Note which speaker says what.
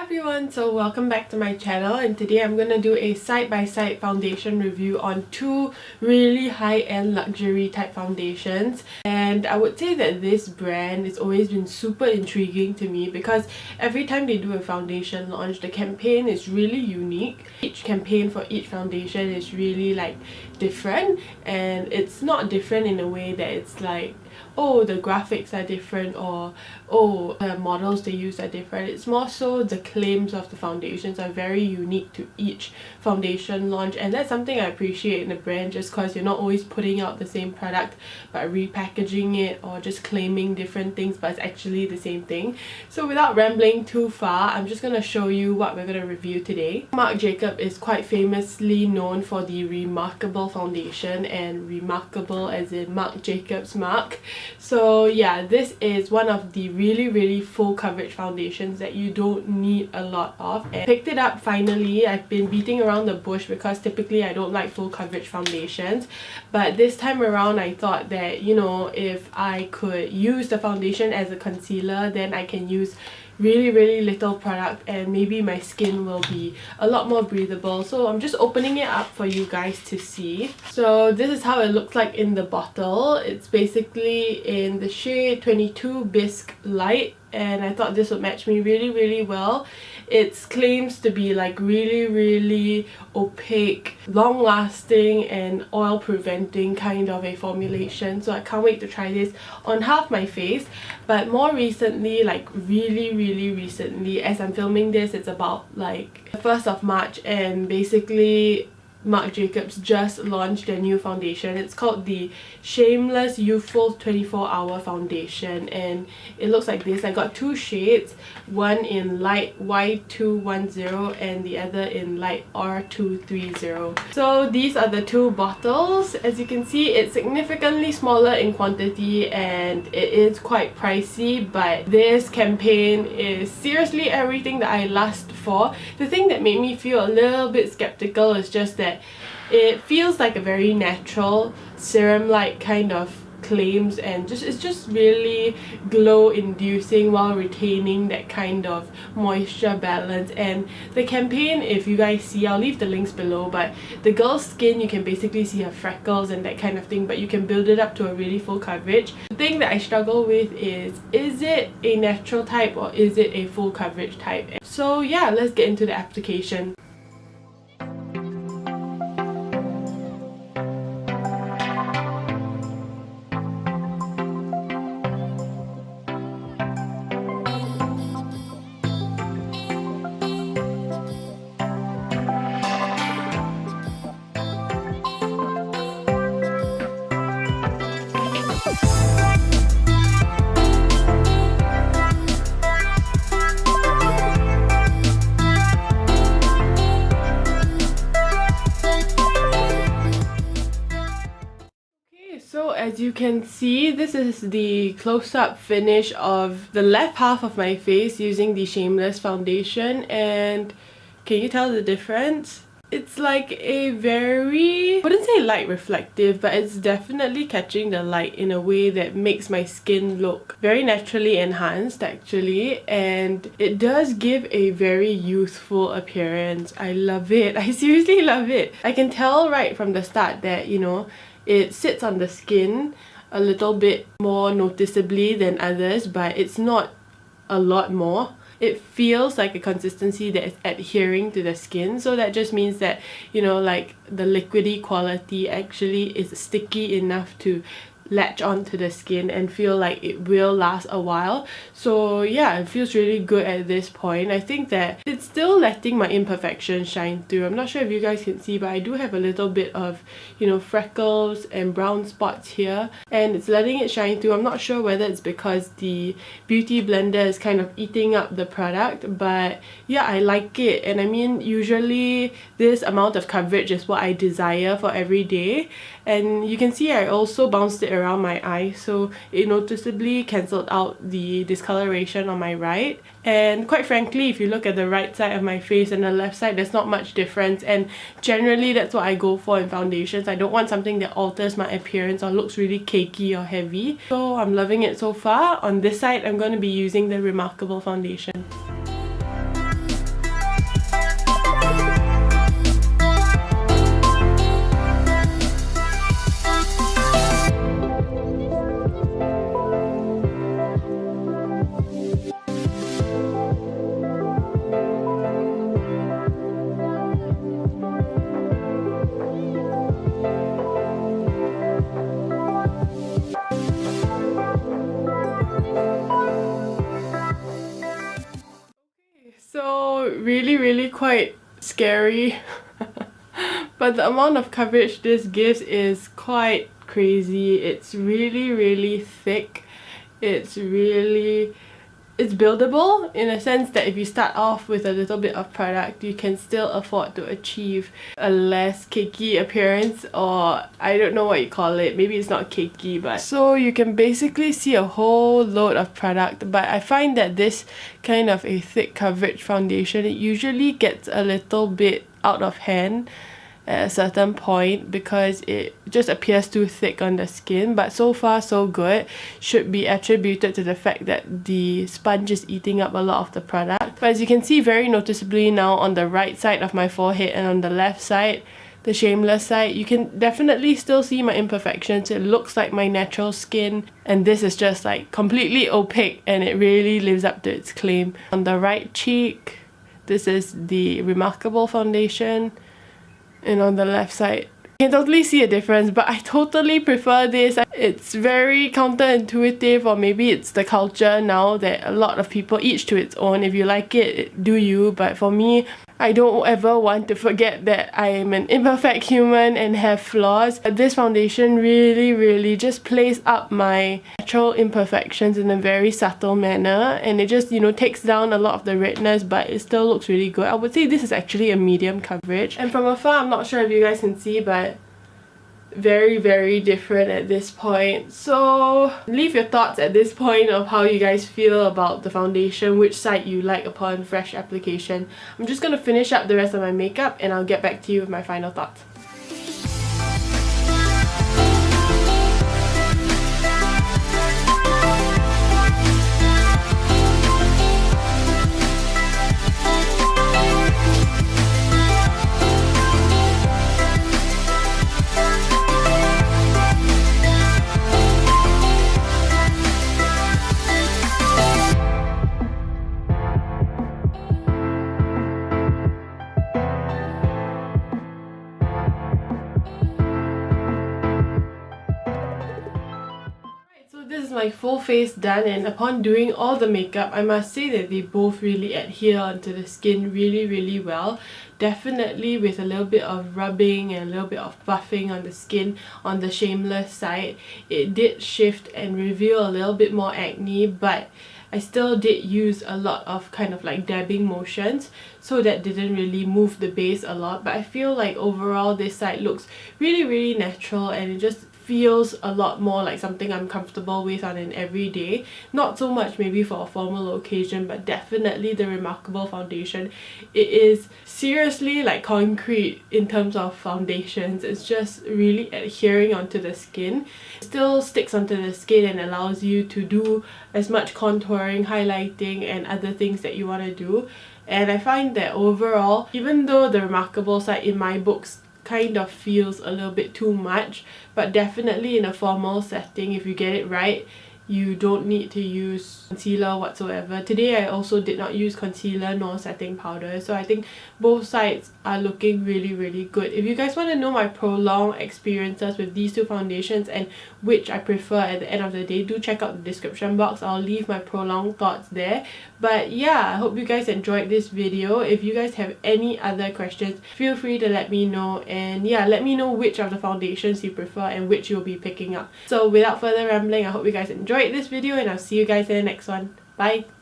Speaker 1: everyone, so welcome back to my channel, and today I'm gonna do a side-by-side foundation review on two really high-end luxury type foundations. And I would say that this brand has always been super intriguing to me because every time they do a foundation launch, the campaign is really unique. Each campaign for each foundation is really like different, and it's not different in a way that it's like, oh, the graphics are different, or oh, the models they use are different. It's more so the claims of the foundations are very unique to each foundation launch, and that's something I appreciate in a brand, just because you're not always putting out the same product but repackaging it or just claiming different things but it's actually the same thing. So without rambling too far, I'm just gonna show you what we're gonna review today. Marc Jacobs is quite famously known for the Remarcable foundation, and Remarcable as in Marc Jacobs Marc. So yeah, this is one of the really full coverage foundations that you don't need a lot of, and picked it up finally. I've been beating around the bush because typically I don't like full coverage foundations, but this time around I thought that, you know, if I could use the foundation as a concealer, then I can use really little product and maybe my skin will be a lot more breathable. So I'm just opening it up for you guys to see. So this is how it looks like in the bottle. It's basically in the shade 22 Bisque Light, and I thought this would match me really well. It claims to be like really opaque, long lasting and oil preventing kind of a formulation, so I can't wait to try this on half my face. But more recently, like really recently, as I'm filming this, it's about like the 1st of March, and basically Marc Jacobs just launched their new foundation. It's called the Shameless Youthful 24-Hour Foundation, and it looks like this. I got two shades, one in light Y210 and the other in light R230. So these are the two bottles. As you can see, it's significantly smaller in quantity and it is quite pricey, but this campaign is seriously everything that I lust for. The thing that made me feel a little bit skeptical is just that it feels like a very natural serum-like kind of claims, and it's just really glow inducing while retaining that kind of moisture balance. And the campaign, if you guys see, I'll leave the links below, but the girl's skin, you can basically see her freckles and that kind of thing, but you can build it up to a really full coverage. The thing that I struggle with is it a natural type or is it a full coverage type? So yeah, let's get into the application. So as you can see, this is the close-up finish of the left half of my face using the Shameless foundation, and can you tell the difference? It's like a very, I wouldn't say light reflective, but it's definitely catching the light in a way that makes my skin look very naturally enhanced actually, and it does give a very youthful appearance. I love it. I seriously love it. I can tell right from the start that, you know, it sits on the skin a little bit more noticeably than others, but it's not a lot more. It feels like a consistency that is adhering to the skin, so that just means that, you know, like the liquidy quality actually is sticky enough to latch onto the skin and feel like it will last a while. So yeah, it feels really good at this point. I think that it's still letting my imperfections shine through. I'm not sure if you guys can see, but I do have a little bit of, you know, freckles and brown spots here, and it's letting it shine through. I'm not sure whether it's because the beauty blender is kind of eating up the product, but yeah, I like it. And I mean, usually this amount of coverage is what I desire for every day, and you can see I also bounced it around my eye, so it noticeably cancelled out the discoloration on my right. And quite frankly, if you look at the right side of my face and the left side, there's not much difference, and generally that's what I go for in foundations. I don't want something that alters my appearance or looks really cakey or heavy. So I'm loving it so far. On this side, I'm going to be using the Remarcable foundation. So really quite scary. But the amount of coverage this gives is quite crazy. It's really thick. It's buildable in a sense that if you start off with a little bit of product, you can still afford to achieve a less cakey appearance, or I don't know what you call it, maybe it's not cakey, but so you can basically see a whole load of product. But I find that this kind of a thick coverage foundation, it usually gets a little bit out of hand at a certain point because it just appears too thick on the skin. But so far so good. Should be attributed to the fact that the sponge is eating up a lot of the product. But as you can see very noticeably now on the right side of my forehead and on the left side, the Shameless side, you can definitely still see my imperfections. It looks like my natural skin, and this is just like completely opaque, and it really lives up to its claim. On the right cheek, this is the Remarcable foundation, and on the left side, you can totally see a difference, but I totally prefer this. It's very counterintuitive, or maybe it's the culture now that a lot of people, each to its own. If you like it, do you, but for me, I don't ever want to forget that I am an imperfect human and have flaws. This foundation really just plays up my natural imperfections in a very subtle manner, and it just, you know, takes down a lot of the redness, but it still looks really good. I would say this is actually a medium coverage, and from afar, I'm not sure if you guys can see, but very different at this point. So leave your thoughts at this point of how you guys feel about the foundation, which side you like upon fresh application. I'm just gonna finish up the rest of my makeup and I'll get back to you with my final thoughts. This is my full face done, and upon doing all the makeup, I must say that they both really adhere onto the skin really well. Definitely with a little bit of rubbing and a little bit of buffing on the skin on the Shameless side, it did shift and reveal a little bit more acne, but I still did use a lot of kind of like dabbing motions, so that didn't really move the base a lot. But I feel like overall this side looks really natural, and it just feels a lot more like something I'm comfortable with on an everyday. Not so much maybe for a formal occasion, but definitely the Remarcable foundation. It is seriously like concrete in terms of foundations. It's just really adhering onto the skin. It still sticks onto the skin and allows you to do as much contouring, highlighting and other things that you want to do. And I find that overall, even though the Remarcable side in my books kind of feels a little bit too much, but definitely in a formal setting, if you get it right, you don't need to use concealer whatsoever. Today I also did not use concealer nor setting powder, so I think both sides are looking really good. If you guys want to know my Prolong experiences with these two foundations and which I prefer at the end of the day, do check out the description box. I'll leave my Prolong thoughts there. But yeah, I hope you guys enjoyed this video. If you guys have any other questions, feel free to let me know, and yeah, let me know which of the foundations you prefer and which you'll be picking up. So without further rambling, I hope you guys enjoyed this video, and I'll see you guys in the next one. Bye!